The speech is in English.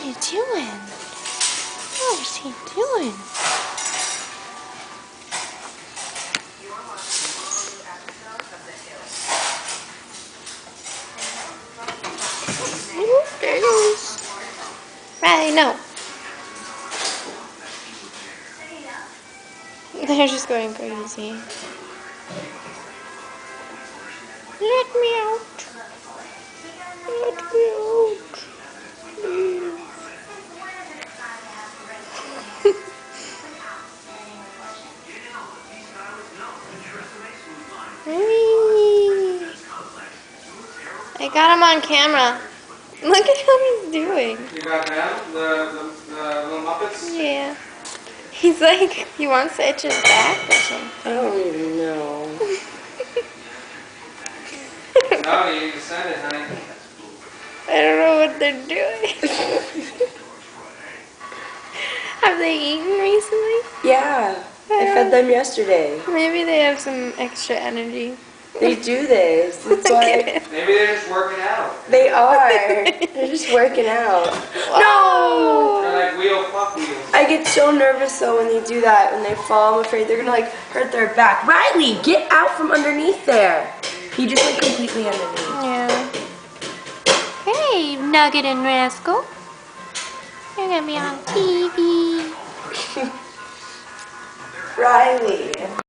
he doing? What is he doing? Ooh, there he goes. Riley, no. They're just going crazy. Let me out. Let me out. I got him on camera. Look at how he's doing. You got them? The little Muppets? Yeah. He's like, he wants to itch his back or something. I don't even know. No, you need to send it, honey. I don't know what they're doing. Have they eaten recently? Yeah, I fed them yesterday. Maybe they have some extra energy. They do this. It's like Maybe they're just working out. they are. They're just working out. No! They're like wheel fuck wheels. I get so nervous though when they do that. When they fall, I'm afraid they're gonna like hurt their back. Riley, get out from underneath there. He just went completely underneath. Yeah. Hey, Nugget and Rascal. You're gonna be on TV. Riley.